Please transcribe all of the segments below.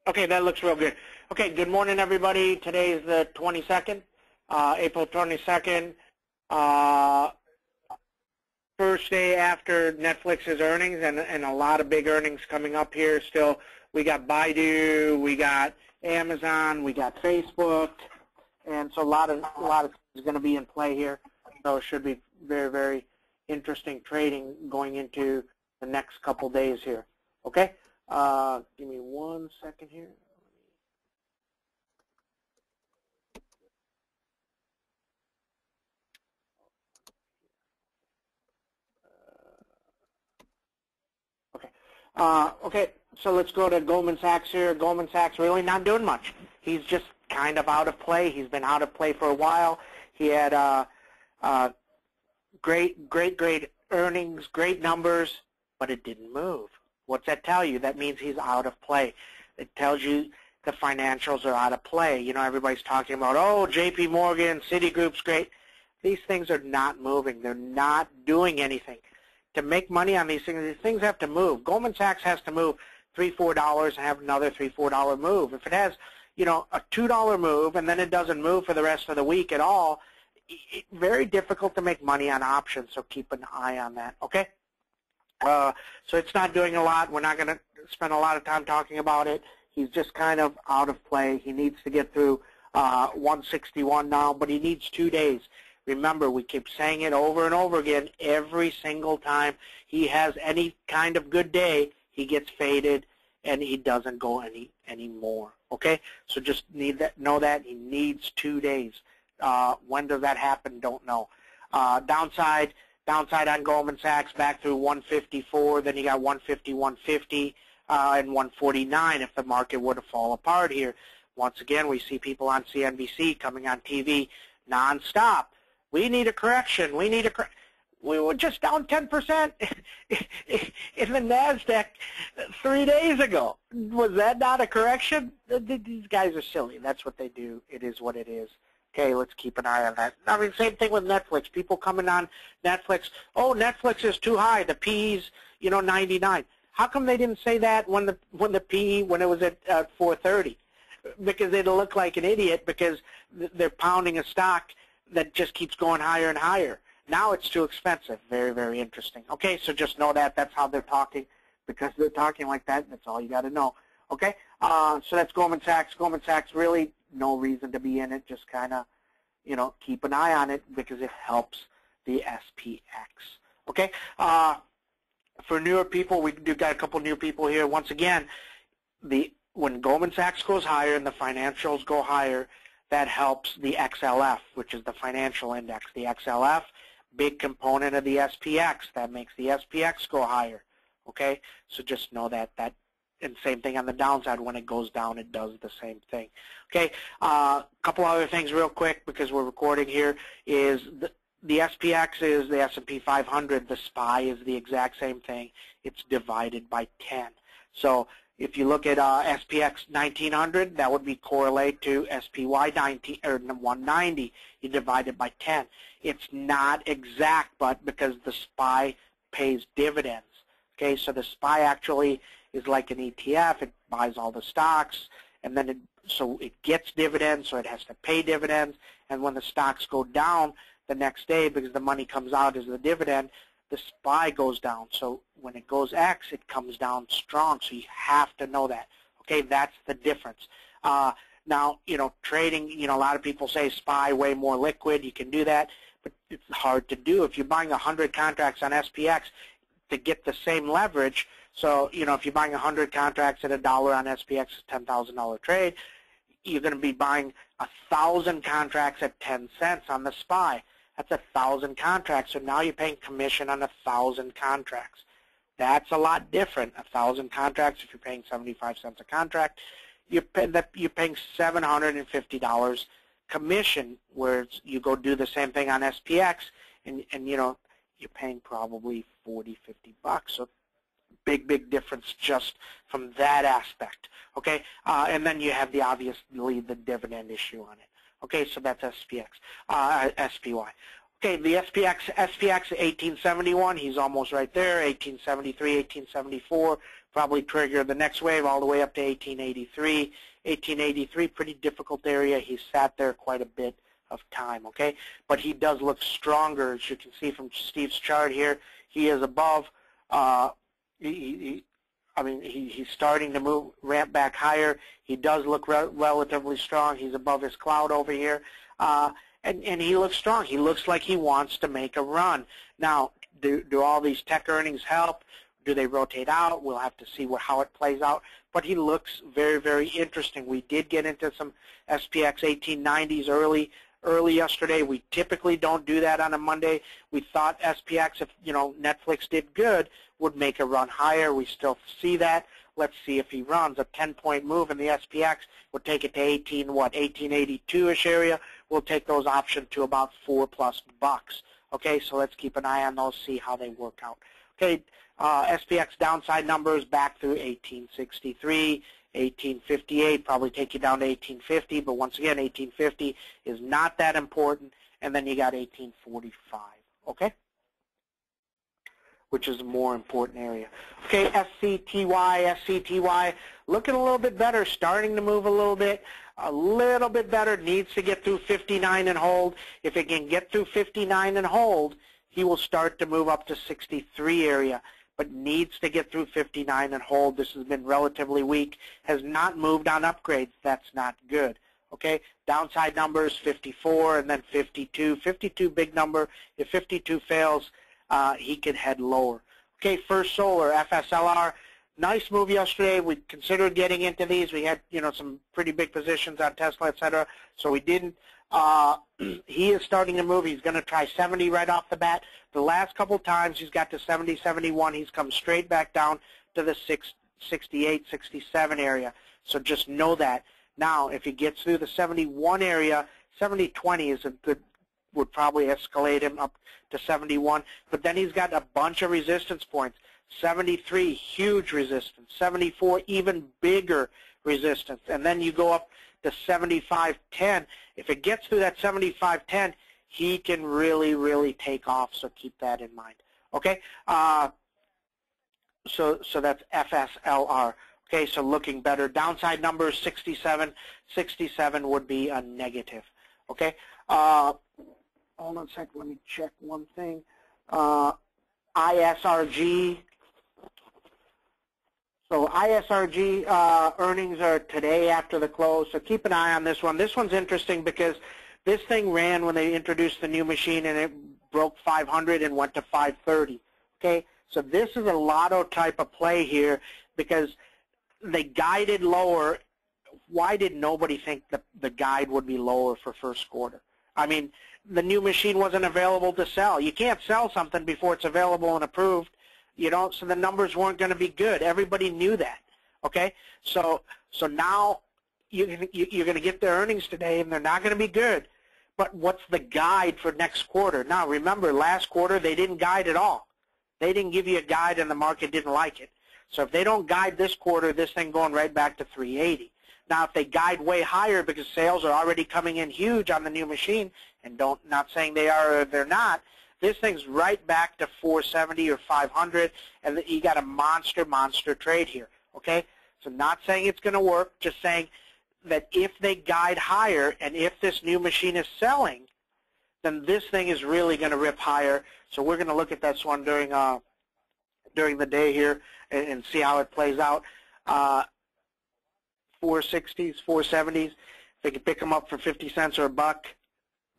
Okay, that looks real good. Okay, good morning, everybody. Today is the 22nd, April 22nd. First day after Netflix's earnings, and a lot of big earnings coming up here still. We got Baidu, we got Amazon, we got Facebook, and so a lot of is going to be in play here. So it should be very, very interesting trading going into the next couple days here. Okay, give me 1 second here. Okay, so let's go to Goldman Sachs here. Goldman Sachs really not doing much. He's just kind of out of play. He's been out of play for a while. He had great earnings, great numbers, but it didn't move. What's that tell you? That means he's out of play. It tells you the financials are out of play. You know, everybody's talking about, oh, JP Morgan, Citigroup's great. These things are not moving. They're not doing anything. To make money on these things have to move. Goldman Sachs has to move $3, $4 and have another $3, $4 move. If it has, you know, a $2 move and then it doesn't move for the rest of the week at all, very difficult to make money on options, so keep an eye on that, okay? So it's not doing a lot. We're not going to spend a lot of time talking about it. He's just kind of out of play. He needs to get through 161 now, but he needs 2 days. Remember, we keep saying it over and over again. Every single time he has any kind of good day, he gets faded and he doesn't go anymore. Okay, so just know that he needs 2 days. When does that happen? Don't know. Downside on Goldman Sachs back through 154. Then you got 150, 150, and 149 if the market were to fall apart here. Once again, we see people on CNBC coming on TV nonstop. We need a correction. We need a correction. We were just down 10% in the NASDAQ 3 days ago. Was that not a correction? These guys are silly. That's what they do. It is what it is. Okay, let's keep an eye on that. I mean, same thing with Netflix. People coming on Netflix, oh, Netflix is too high. The PE's, you know, 99. How come they didn't say that when the PE, when it was at 430? Because they'd look like an idiot because they're pounding a stock that just keeps going higher and higher. Now it's too expensive. Very, very interesting. Okay, so just know that. That's how they're talking. Because they're talking like that, that's all you got to know. Okay, so that's Goldman Sachs. Goldman Sachs, really no reason to be in it. Just kind of, you know, keep an eye on it because it helps the SPX. Okay, for newer people, we do got a couple new people here. Once again, when Goldman Sachs goes higher and the financials go higher, that helps the XLF, which is the financial index. The XLF, big component of the SPX. That makes the SPX go higher. Okay, so just know that. And same thing on the downside. When it goes down, it does the same thing. Okay, a couple other things real quick because we're recording here is the SPX is the S&P 500. The SPY is the exact same thing. It's divided by 10. So if you look at SPX 1900, that would be correlate to SPY 190. You divide it by 10. It's not exact, but because the SPY pays dividends. Okay, so the SPY actually is like an ETF. It buys all the stocks, and then so it gets dividends, so it has to pay dividends. And when the stocks go down the next day, because the money comes out as the dividend, the SPY goes down. So when it goes X, it comes down strong. So you have to know that. Okay, that's the difference. Now, you know, trading, you know, a lot of people say SPY way more liquid. You can do that, but it's hard to do. If you're buying 100 contracts on SPX to get the same leverage, so, you know, if you're buying 100 contracts at $1 on SPX, it's a $10,000 trade, you're going to be buying 1,000 contracts at 10 cents on the SPY. That's 1,000 contracts, so now you're paying commission on 1,000 contracts. That's a lot different. 1,000 contracts, if you're paying 75 cents a contract, you're paying $750 commission, whereas you go do the same thing on SPX, and you know, you're paying probably 40, 50 bucks. So big difference just from that aspect. Okay, and then you have obviously the dividend issue on it. Okay, so that's SPX, SPY. Okay, the SPX 1871, he's almost right there, 1873, 1874, probably trigger the next wave all the way up to 1883. 1883, pretty difficult area. He sat there quite a bit of time, okay? But he does look stronger, as you can see from Steve's chart here. He is above, he's starting to move, ramp back higher. He does look relatively strong. He's above his cloud over here. And he looks strong. He looks like he wants to make a run. Now, do all these tech earnings help? Do they rotate out? We'll have to see how it plays out. But he looks very, very interesting. We did get into some SPX 1890s early yesterday. We typically don't do that on a Monday. We thought SPX, if Netflix did good, would make a run higher. We still see that. Let's see if he runs. A 10-point move in the SPX would take it to 1882-ish area. We'll take those options to about $4+ bucks. Okay, so let's keep an eye on those, see how they work out. Okay, SPX downside numbers back through 1863, 1858, probably take you down to 1850, but once again, 1850 is not that important, and then you got 1845, okay? Which is a more important area. Okay, SCTY, looking a little bit better, starting to move a little bit better, needs to get through 59 and hold. If it can get through 59 and hold, he will start to move up to 63 area, but needs to get through 59 and hold. This has been relatively weak, has not moved on upgrades. That's not good. Okay, downside numbers 54 and then 52. 52 big number. If 52 fails, he could head lower. Okay, First Solar, FSLR, nice move yesterday. We considered getting into these. We had, some pretty big positions on Tesla, etc. So we didn't. He is starting to move. He's going to try 70 right off the bat. The last couple times he's got to 70, 71. He's come straight back down to the 68, 67 area. So just know that. Now, if he gets through the 71 area, 70-20 is a good, would probably escalate him up to 71. But then he's got a bunch of resistance points. 73, huge resistance. 74, even bigger resistance. And then you go up to 75.10. If it gets through that 75.10, he can really, really take off. So keep that in mind. Okay. So that's FSLR. Okay. So looking better. Downside numbers 67. 67 would be a negative. Okay. Hold on a second. Let me check one thing. ISRG. So ISRG earnings are today after the close, so keep an eye on this one. This one's interesting because this thing ran when they introduced the new machine and it broke 500 and went to 530. Okay, so this is a lotto type of play here because they guided lower. Why did nobody think the guide would be lower for first quarter? I mean, the new machine wasn't available to sell. You can't sell something before it's available and approved. So the numbers weren't going to be good. Everybody knew that, okay? So now you're going to get their earnings today, and they're not going to be good. But what's the guide for next quarter? Now, remember, last quarter they didn't guide at all. They didn't give you a guide, and the market didn't like it. So if they don't guide this quarter, this thing going right back to 380. Now, if they guide way higher because sales are already coming in huge on the new machine, and not saying they are or they're not, this thing's right back to 470 or 500, and you got a monster trade here, okay? So not saying it's going to work, just saying that if they guide higher and if this new machine is selling, then this thing is really going to rip higher. So we're going to look at this one during the day here and see how it plays out. 460s, 470s, they can pick them up for 50 cents or a buck.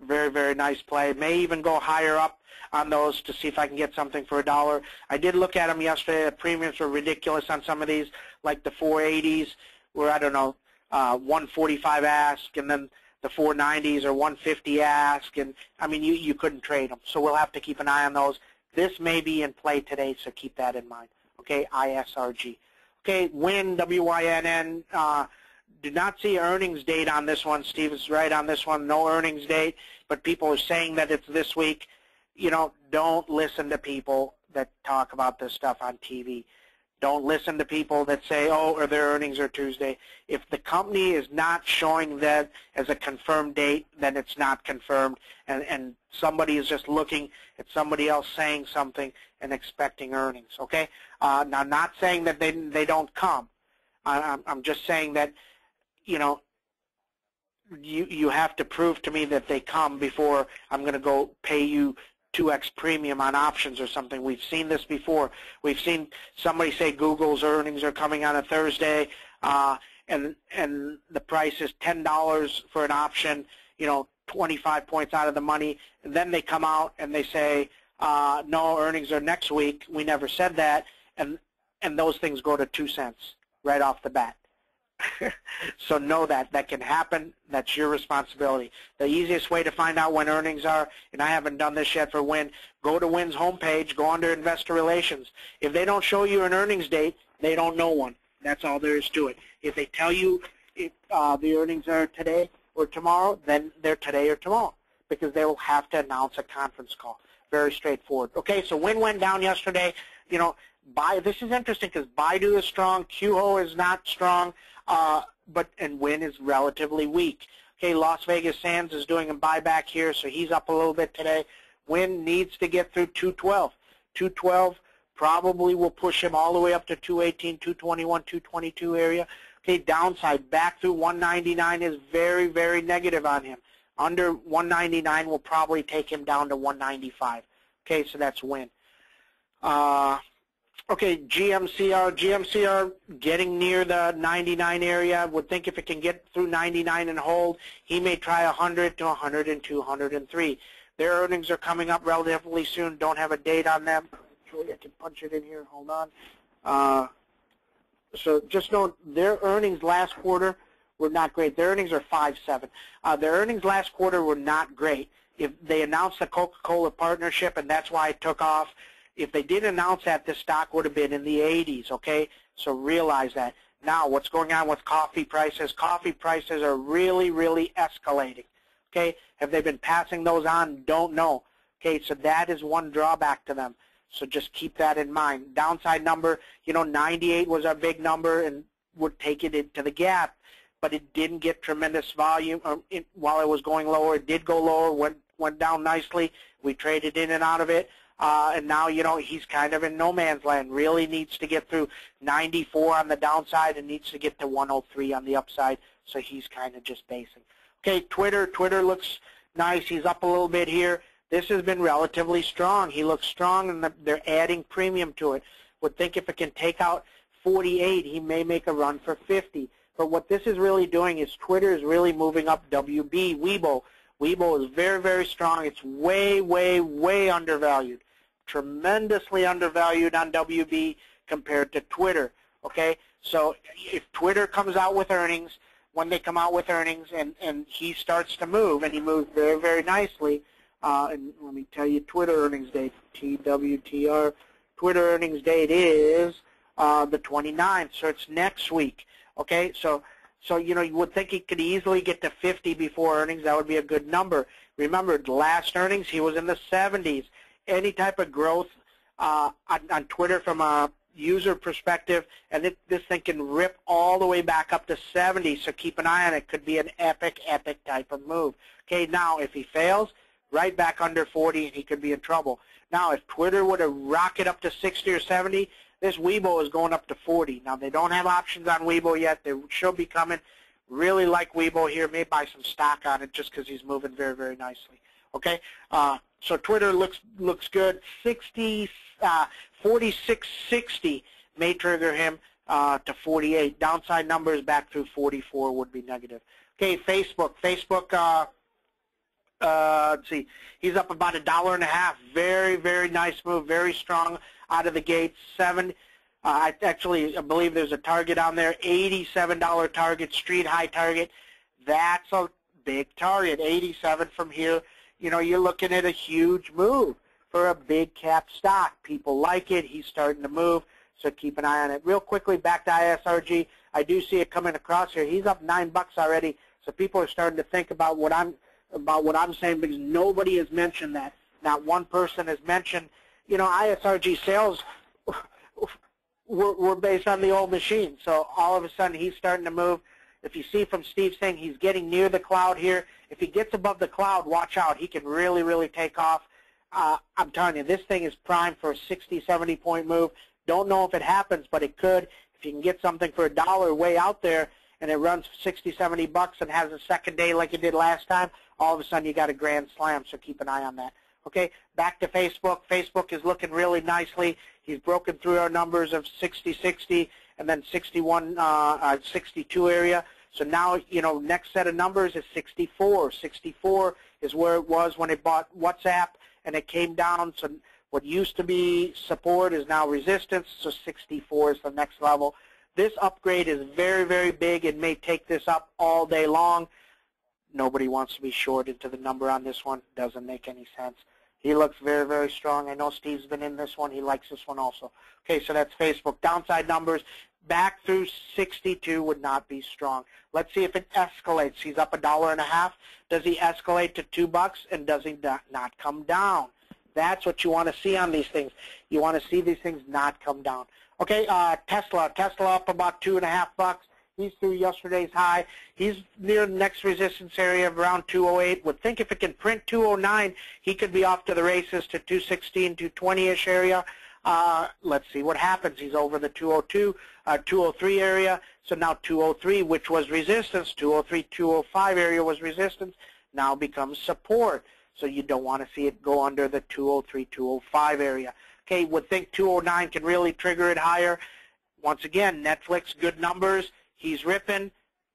Very, very nice play. May even go higher up on those to see if I can get something for $1. I did look at them yesterday. The premiums were ridiculous on some of these, like the 480s were, I don't know, 145 ask, and then the 490s are 150 ask, and I mean, you couldn't trade them. So we'll have to keep an eye on those. This may be in play today, so keep that in mind. Okay, ISRG. Okay, Wynn, W-Y-N-N. Do not see earnings date on this one. Steve is right on this one. No earnings date, but people are saying that it's this week. Don't listen to people that talk about this stuff on TV. Don't listen to people that say, oh, or their earnings are Tuesday. If the company is not showing that as a confirmed date, then it's not confirmed, and somebody is just looking at somebody else saying something and expecting earnings, okay? Now, not saying that they don't come. I'm just saying that, you know, you have to prove to me that they come before I'm going to go pay you 2x premium on options or something. We've seen this before. We've seen somebody say Google's earnings are coming on a Thursday, and the price is $10 for an option, you know, 25 points out of the money. And then they come out and they say, no, earnings are next week. We never said that, and those things go to 2 cents right off the bat. So know that can happen. That's your responsibility. The easiest way to find out when earnings are, and I haven't done this yet for Wynn, go to Wynn's homepage, go under Investor Relations. If they don't show you an earnings date, they don't know one. That's all there is to it. If they tell you if the earnings are today or tomorrow, then they're today or tomorrow, because they will have to announce a conference call. Very straightforward. Okay, so Wynn went down yesterday. You know, this is interesting because Baidu is strong, QHO is not strong, and Wynn is relatively weak. Okay, Las Vegas Sands is doing a buyback here, so he's up a little bit today. Wynn needs to get through 212. 212 probably will push him all the way up to 218, 221, 222 area. Okay, downside back through 199 is very, very negative on him. Under 199 will probably take him down to 195. Okay, so that's Wynn. Okay, GMCR getting near the 99 area. Would think if it can get through 99 and hold, he may try 100 to 102, 103. Their earnings are coming up relatively soon. Don't have a date on them. Actually, I can punch it in here. Hold on. So just know their earnings last quarter were not great. Their earnings are 5.7. Their earnings last quarter were not great. If they announced the Coca-Cola partnership, and that's why it took off. If they did announce that, the stock would have been in the 80s, okay? So realize that. Now, what's going on with coffee prices? Coffee prices are really, really escalating, okay? Have they been passing those on? Don't know. Okay, so that is one drawback to them. So just keep that in mind. Downside number, you know, 98 was our big number and would take it into the gap, but it didn't get tremendous volume while it was going lower. It did go lower, went down nicely. We traded in and out of it. And now, you know, he's kind of in no man's land. Really needs to get through 94 on the downside and needs to get to 103 on the upside. So he's kind of just basing. Okay, Twitter looks nice. He's up a little bit here. This has been relatively strong. He looks strong, and they're adding premium to it. Would think if it can take out 48, he may make a run for 50. But what this is really doing is Twitter is really moving up WB, Weibo. Weibo is very, very strong. It's way, way, way undervalued. Tremendously undervalued on WB compared to Twitter, okay? So if Twitter comes out with earnings, when they come out with earnings and he starts to move, and he moves very, very nicely, and let me tell you Twitter earnings date, TWTR, Twitter earnings date is the 29th, so it's next week, okay? So you know, you would think he could easily get to 50 before earnings. That would be a good number. Remember, last earnings, he was in the 70s. Any type of growth on Twitter from a user perspective, and this thing can rip all the way back up to 70, so keep an eye on it. Could be an epic, epic type of move. Okay, now if he fails, right back under 40, and he could be in trouble. Now, if Twitter were to rocket up to 60 or 70, this Weibo is going up to 40. Now, they don't have options on Weibo yet. They should be coming. Really like Weibo here. May buy some stock on it just because he's moving very, very nicely. Okay, so Twitter looks good. 46.60 may trigger him to 48. Downside numbers back through 44 would be negative. Okay, Facebook. Let's see, he's up about $1.50. Very, very nice move. Very strong out of the gate. I believe there's a target on there. $87 target, street high target. That's a big target. 87 from here. You know, you're looking at a huge move for a big cap stock. People like it. He's starting to move, so keep an eye on it. Real quickly, back to ISRG. I do see it coming across here. He's up $9 already, so people are starting to think about what I'm saying, because nobody has mentioned that. Not one person has mentioned, you know, ISRG sales we're based on the old machine. So all of a sudden he's starting to move. If you see from Steve's thing, he's getting near the cloud here. If he gets above the cloud, watch out. He can really, really take off. I'm telling you, this thing is primed for a 60, 70-point move. Don't know if it happens, but it could. If you can get something for $1 way out there and it runs 60, 70 bucks and has a second day like it did last time, all of a sudden you got a grand slam, so keep an eye on that. Okay, back to Facebook. Facebook is looking really nicely. He's broken through our numbers of 60, 60, and then 61, 62 area. So now, you know, next set of numbers is 64. 64 is where it was when it bought WhatsApp, and it came down. So what used to be support is now resistance, so 64 is the next level. This upgrade is very, very big. It may take this up all day long. Nobody wants to be short into the number on this one. Doesn't make any sense. He looks very, very strong. I know Steve's been in this one. He likes this one also. Okay, so that's Facebook. Downside numbers back through 62 would not be strong. Let's see if it escalates. He's up $1.50. Does he escalate to $2, and does he not come down? That's what you want to see on these things. You want to see these things not come down. Okay, Tesla. Tesla up about $2.50. He's through yesterday's high. He's near the next resistance area of around 208. Would think if it can print 209, he could be off to the races to 216, 220-ish area. Let's see what happens. He's over the 202, 203 area. So now 203, which was resistance, 203, 205 area was resistance, now becomes support. So you don't want to see it go under the 203, 205 area. Okay, would think 209 can really trigger it higher. Once again, Netflix, good numbers. He's ripping.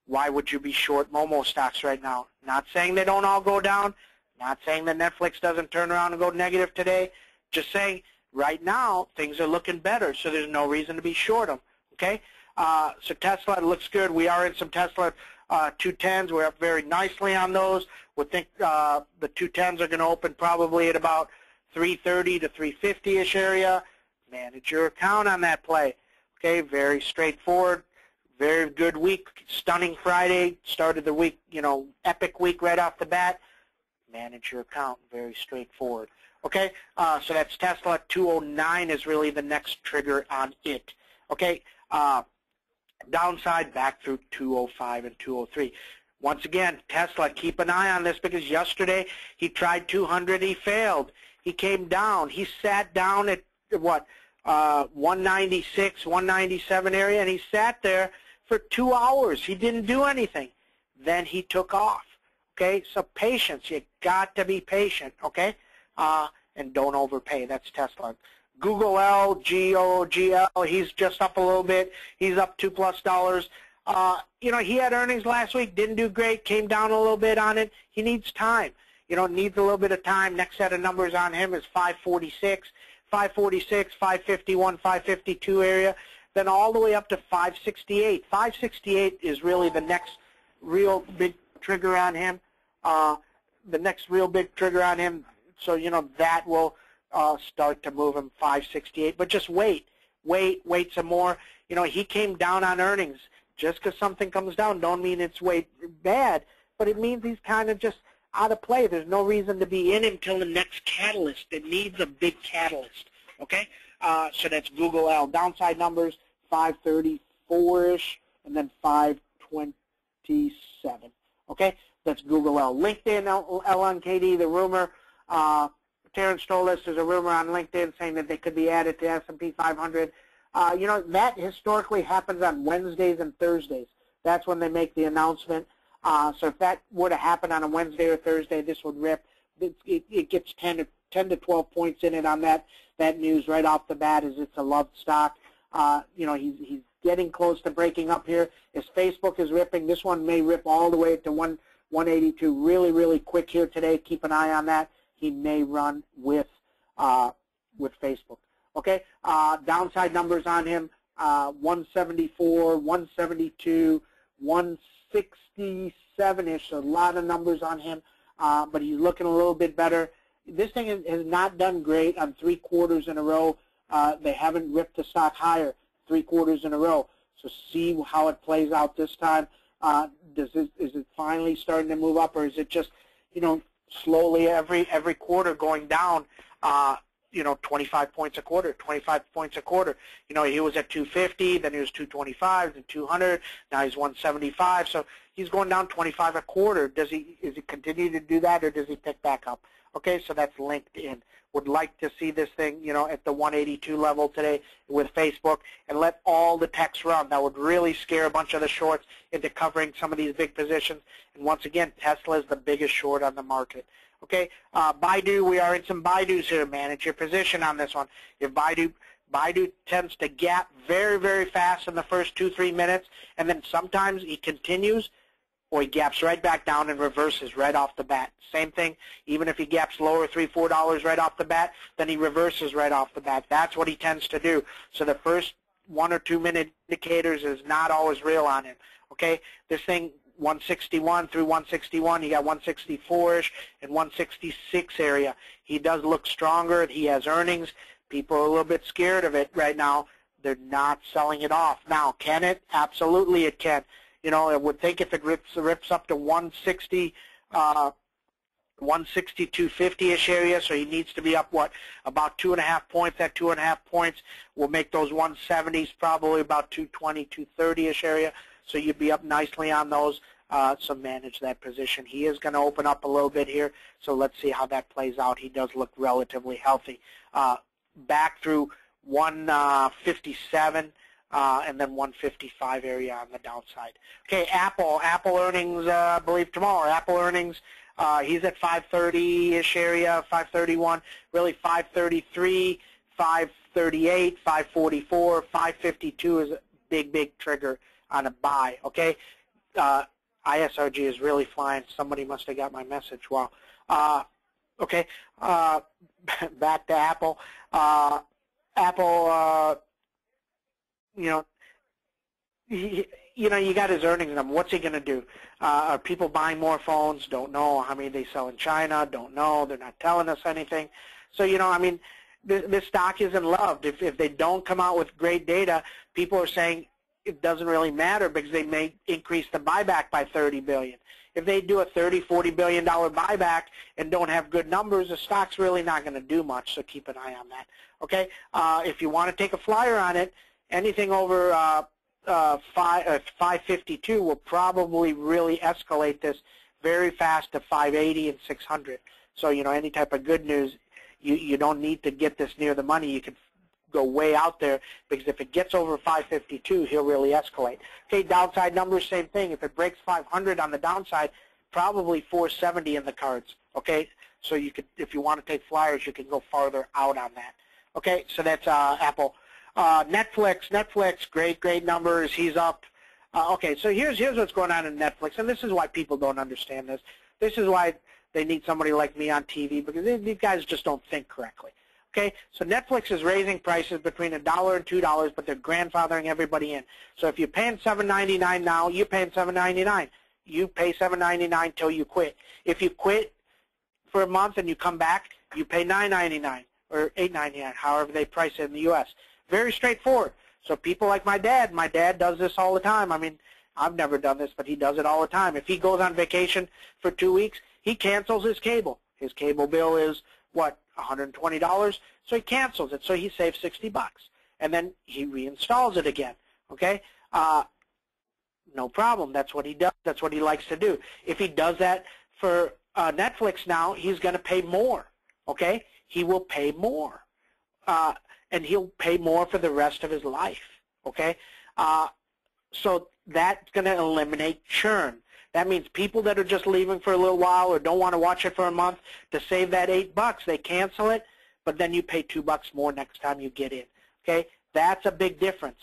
Why would you be short Momo stocks right now? Not saying they don't all go down. Not saying that Netflix doesn't turn around and go negative today. Just saying right now things are looking better, so there's no reason to be short them. Okay? So Tesla looks good. We are in some Tesla 210s. We're up very nicely on those. We think the 210s are going to open probably at about 330 to 350-ish area. Manage your account on that play. Okay? Very straightforward. Very good week. Stunning Friday. Started the week, you know, epic week right off the bat. Manage your account. Very straightforward. Okay, so that's Tesla. 209 is really the next trigger on it. Okay, downside back through 205 and 203. Once again, Tesla, keep an eye on this because yesterday he tried 200. He failed. He came down. He sat down at what, 196, 197 area, and he sat there for 2 hours. He didn't do anything. Then he took off. Okay, so patience. You got to be patient. Okay, and don't overpay. That's Tesla. Google L, GOGL. He's just up a little bit. He's up $2+. You know, he had earnings last week. Didn't do great. Came down a little bit on it. He needs time. You know, needs a little bit of time. Next set of numbers on him is 546. 546, 551, 552 area, then all the way up to 568. 568 is really the next real big trigger on him. The next real big trigger on him. So, you know, that will start to move him 568. But just wait some more. You know, he came down on earnings. Just because something comes down don't mean it's way bad, but it means he's kind of just out of play. There's no reason to be in until the next catalyst. It needs a big catalyst. Okay? So that's Google L. Downside numbers, 534-ish, and then 527. Okay? That's Google L. LinkedIn, L on KD, the rumor. Terrence told us there's a rumor on LinkedIn saying that they could be added to S&P 500. You know, that historically happens on Wednesdays and Thursdays. That's when they make the announcement. So if that were to happen on a Wednesday or Thursday, this would rip. It gets 10 to 12 points in it on that news right off the bat, as it's a loved stock. You know, he's getting close to breaking up here. As Facebook is ripping, this one may rip all the way to 182 really, really quick here today. Keep an eye on that. He may run with Facebook. Okay, downside numbers on him, 174, 172, 167-ish, a lot of numbers on him, but he's looking a little bit better. This thing has not done great on 3 quarters in a row. They haven't ripped the stock higher 3 quarters in a row. So see how it plays out this time. Is it finally starting to move up, or is it just, you know, slowly every quarter going down? 25 points a quarter, 25 points a quarter. He was at 250, then he was 225, then 200, now he's 175. So he's going down 25 a quarter. Is he continue to do that, or does he pick back up? Okay, so that's linked in. Would like to see this thing, at the 182 level today with Facebook, and let all the techs run. That would really scare a bunch of the shorts into covering some of these big positions. And once again, Tesla is the biggest short on the market. Okay, Baidu, we are in some Baidus here. Manage your position on this one. If Baidu tends to gap very, very fast in the first 2-3 minutes, and then sometimes he continues, or he gaps right back down and reverses right off the bat. Same thing, even if he gaps lower $3-4 right off the bat, then he reverses right off the bat. That's what he tends to do. So the first 1 or 2 minute indicators is not always real on him. Okay, this thing 161 through 161, you got 164-ish and 166 area. He does look stronger. He has earnings. People are a little bit scared of it right now. They're not selling it off. Now, can it? Absolutely it can. I would think if it rips up to 160, 250-ish area, so he needs to be up, about 2.5 points. That 2.5 points will make those 170s probably about 220, 230-ish area, so you'd be up nicely on those, so manage that position. He is going to open up a little bit here, so let's see how that plays out. He does look relatively healthy. Back through 157, and then 155 area on the downside. Okay, Apple earnings, I believe tomorrow. Apple earnings, he's at 530-ish area, 531, really 533, 538, 544, 552 is a big trigger on a buy. Okay, ISRG is really flying. Somebody must have got my message. Wow. Okay, back to Apple. Apple, you got his earnings number. What's he going to do? Are people buying more phones? Don't know. How many they sell in China? Don't know. They're not telling us anything. So, this stock isn't loved. If they don't come out with great data, people are saying it doesn't really matter because they may increase the buyback by $30 billion. If they do a $30-40 billion buyback and don't have good numbers, the stock's really not going to do much, so keep an eye on that. Okay, if you want to take a flyer on it, anything over 552 will probably really escalate this very fast to 580 and 600. So, any type of good news, you don't need to get this near the money. You can go way out there, because if it gets over 552, he'll really escalate. Okay, downside numbers, same thing. If it breaks 500 on the downside, probably 470 in the cards. Okay, so you could, if you want to take flyers, you can go farther out on that. Okay, so that's Apple. Netflix, great numbers. He's up. Okay, so here's what's going on in Netflix, and this is why people don't understand this. This is why they need somebody like me on TV, because these guys just don't think correctly. Okay, so Netflix is raising prices between $1 and $2, but they're grandfathering everybody in. So if you're paying $7.99 now, you're paying $7.99. You pay $7.99 till you quit. If you quit for a month and you come back, you pay $9.99 or $8.99, however they price it in the U.S. Very straightforward. So people like my dad does this all the time. I mean, I've never done this, but he does it all the time. If he goes on vacation for 2 weeks, he cancels his cable. His cable bill is, what, $120? So he cancels it, so he saves $60. And then he reinstalls it again, okay? No problem. That's what he does. That's what he likes to do. If he does that for Netflix now, he's going to pay more, okay? He will pay more. And he'll pay more for the rest of his life, okay? So that's going to eliminate churn. That means people that are just leaving for a little while or don't want to watch it for a month, to save that $8, they cancel it, but then you pay $2 more next time you get in, okay? That's a big difference.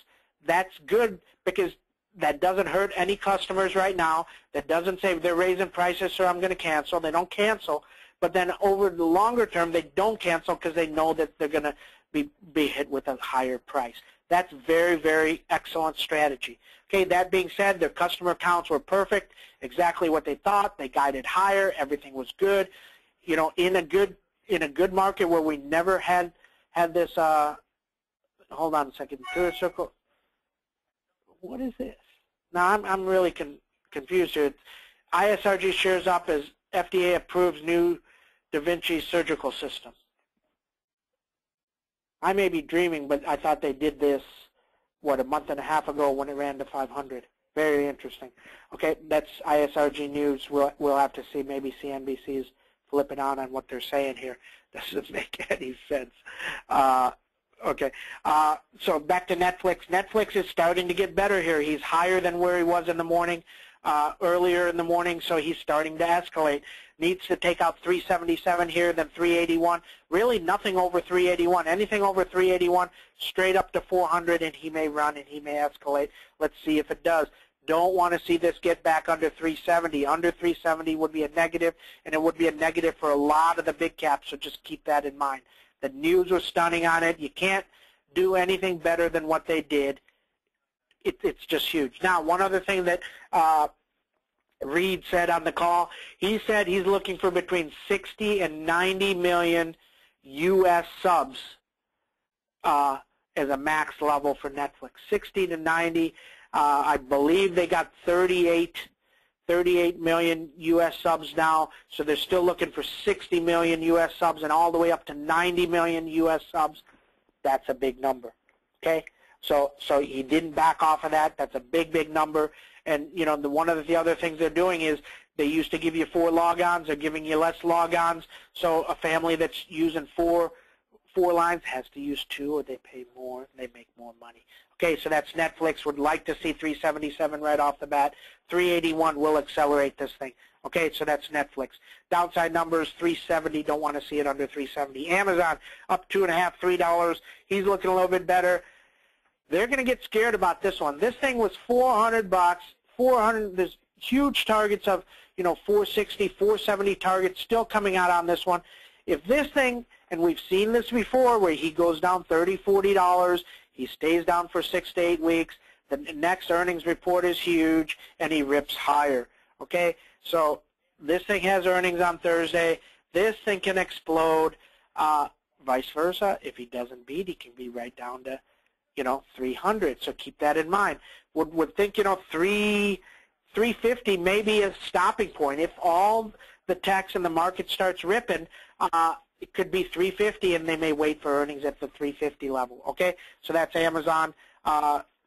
That's good because that doesn't hurt any customers right now. That doesn't say they're raising prices, so I'm going to cancel. They don't cancel. But then over the longer term, they don't cancel because they know that they're going to be hit with a higher price. That's very, very excellent strategy. Okay, that being said, their customer counts were perfect, exactly what they thought. They guided higher. Everything was good. You know, in a good market where we never had this. Hold on a second. Third circle. What is this? Now I'm really confused here. ISRG shares up as FDA approves new Da Vinci surgical system. I may be dreaming, but I thought they did this, what, a month and a half ago when it ran to 500. Very interesting. Okay, that's ISRG news. We'll have to see. Maybe CNBC's flipping out on what they're saying here. Doesn't make any sense. Okay, so back to Netflix. Netflix is starting to get better here. He's higher than where he was in the morning, earlier in the morning, so he's starting to escalate. Needs to take out 377 here, then 381. Really nothing over 381. Anything over 381, straight up to 400, and he may run and he may escalate. Let's see if it does. Don't want to see this get back under 370. Under 370 would be a negative, and it would be a negative for a lot of the big caps, so just keep that in mind. The news was stunning on it. You can't do anything better than what they did. It's just huge. Now, one other thing that Reed said on the call, he said he's looking for between 60 and 90 million U.S. subs as a max level for Netflix. 60 to 90. I believe they got 38 million U.S. subs now, so they're still looking for 60 million U.S. subs and all the way up to 90 million U.S. subs. That's a big number, okay? So he didn't back off of that. That's a big, big number. And, you know, one of the other things they're doing is they used to give you 4 logons. They're giving you less logons. So a family that's using four lines has to use 2, or they pay more and they make more money. Okay, so that's Netflix. Would like to see 377 right off the bat. 381 will accelerate this thing. Okay, so that's Netflix. Downside numbers, 370. Don't want to see it under 370. Amazon up $2.50, $3. He's looking a little bit better. They're going to get scared about this one. This thing was $400. 400. There's huge targets of, you know, 460, 470 targets still coming out on this one. If this thing, and we've seen this before, where he goes down $30, $40, he stays down for 6 to 8 weeks. The next earnings report is huge, and he rips higher. Okay, so this thing has earnings on Thursday. This thing can explode. Vice versa, if he doesn't beat, he can be right down to, you know, 300. So keep that in mind. Would think, you know, 350 may be a stopping point. If all the techs in the market starts ripping, it could be 350, and they may wait for earnings at the 350 level. Okay, so that's Amazon.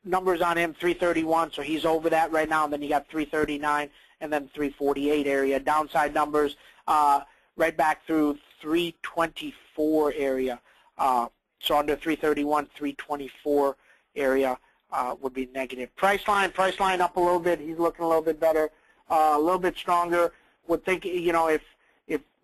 Numbers on him, 331, so he's over that right now. And then you got 339, and then 348 area. Downside numbers right back through 324 area. So under 331, 324 area would be negative. Priceline up a little bit. He's looking a little bit better, a little bit stronger. Would think, you know, if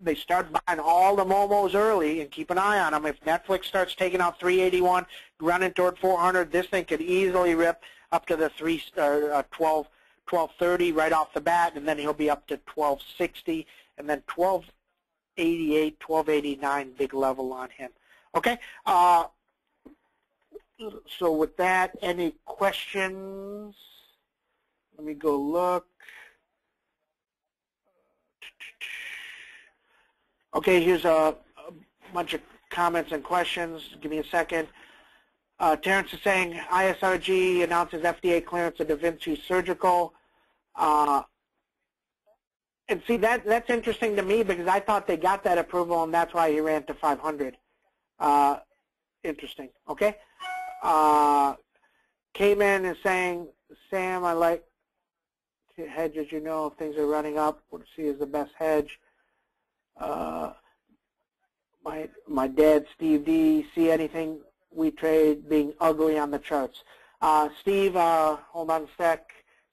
they start buying all the Momos early, and keep an eye on them, if Netflix starts taking out 381, running toward 400, this thing could easily rip up to the 1230 right off the bat, and then he'll be up to 1260, and then 1288, 1289, big level on him. Okay, so with that, any questions? Let me go look. Okay, here's a bunch of comments and questions. Give me a second. Terrence is saying ISRRG announces FDA clearance of Da Vinci Surgical. And see, that's interesting to me, because I thought they got that approval, and that's why he ran to 500. Interesting. Okay. Cayman is saying, Sam, I like to hedge, as you know, if things are running up. What see is the best hedge. My dad, Steve D, see anything we trade being ugly on the charts? Steve, hold on a sec.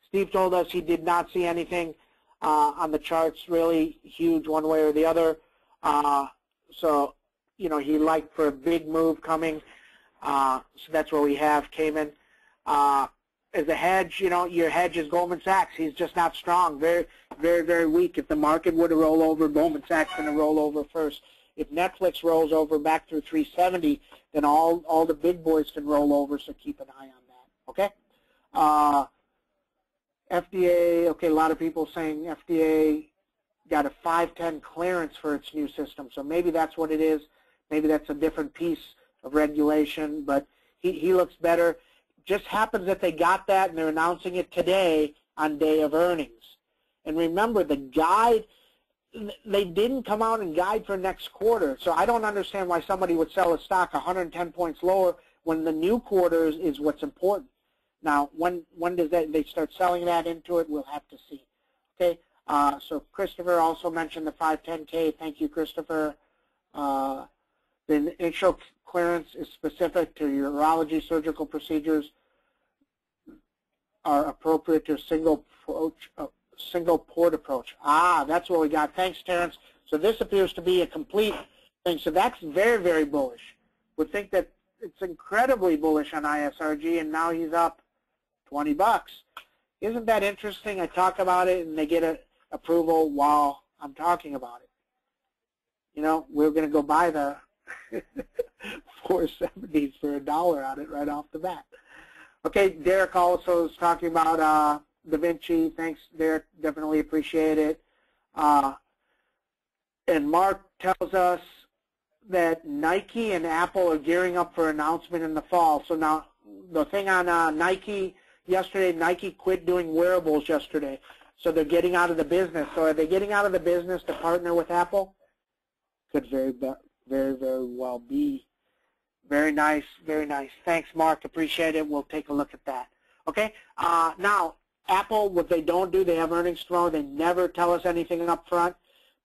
Steve told us he did not see anything on the charts really huge one way or the other. So, you know, he liked for a big move coming. So that's what we have, Cayman. As a hedge, you know, your hedge is Goldman Sachs. He's just not strong. Very, very, very weak. If the market were to roll over, Goldman Sachs is going to roll over first. If Netflix rolls over back through 370, then all the big boys can roll over, so keep an eye on that. Okay? FDA, okay, a lot of people saying FDA got a 510 clearance for its new system, so maybe that's what it is. Maybe that's a different piece of regulation, but he looks better. Just happens that they got that, and they're announcing it today on day of earnings. And remember, the guide, they didn't come out and guide for next quarter. So I don't understand why somebody would sell a stock 110 points lower when the new quarter is what's important. Now, when does they start selling that into it? We'll have to see. Okay. So Christopher also mentioned the 510K. Thank you, Christopher. The initial clearance is specific to urology surgical procedures are appropriate to a single port approach. That's what we got. Thanks, Terrence. So this appears to be a complete thing. So that's very, very bullish. Would think that it's incredibly bullish on ISRG, and now he's up 20 bucks. Isn't that interesting? I talk about it, and they get an approval while I'm talking about it. You know, we're going to go buy the 470s for $1 on it right off the bat. Okay, Derek also is talking about Da Vinci. Thanks, Derek. Definitely appreciate it. And Mark tells us that Nike and Apple are gearing up for announcement in the fall. So now the thing on Nike yesterday, Nike quit doing wearables yesterday. So they're getting out of the business. So are they getting out of the business to partner with Apple? Could very, very well be. Very nice, very nice. Thanks, Mark. Appreciate it. We'll take a look at that. Okay. Now, Apple, what they don't do, they have earnings tomorrow. They never tell us anything up front.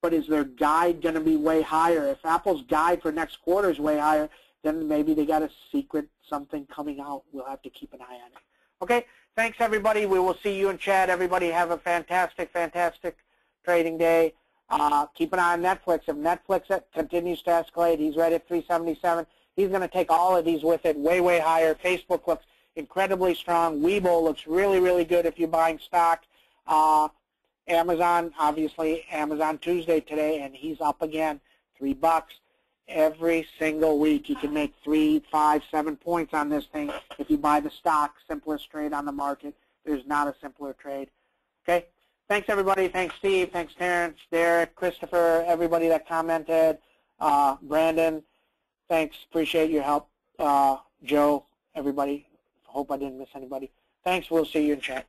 But is their guide going to be way higher? If Apple's guide for next quarter is way higher, then maybe they got a secret something coming out. We'll have to keep an eye on it. Okay. Thanks, everybody. We will see you in chat. Everybody have a fantastic, fantastic trading day. Keep an eye on Netflix. If Netflix continues to escalate, he's right at 377. He's going to take all of these with it way, way higher. Facebook looks incredibly strong. Weibo looks really, really good if you're buying stock. Amazon, obviously, Amazon Tuesday today, and he's up again, $3 every single week. You can make 3, 5, 7 points on this thing if you buy the stock. Simplest trade on the market. There's not a simpler trade. Okay. Thanks, everybody. Thanks, Steve. Thanks, Terrence, Derek, Christopher, everybody that commented. Brandon, thanks. Appreciate your help. Joe, everybody. Hope I didn't miss anybody. Thanks. We'll see you in chat.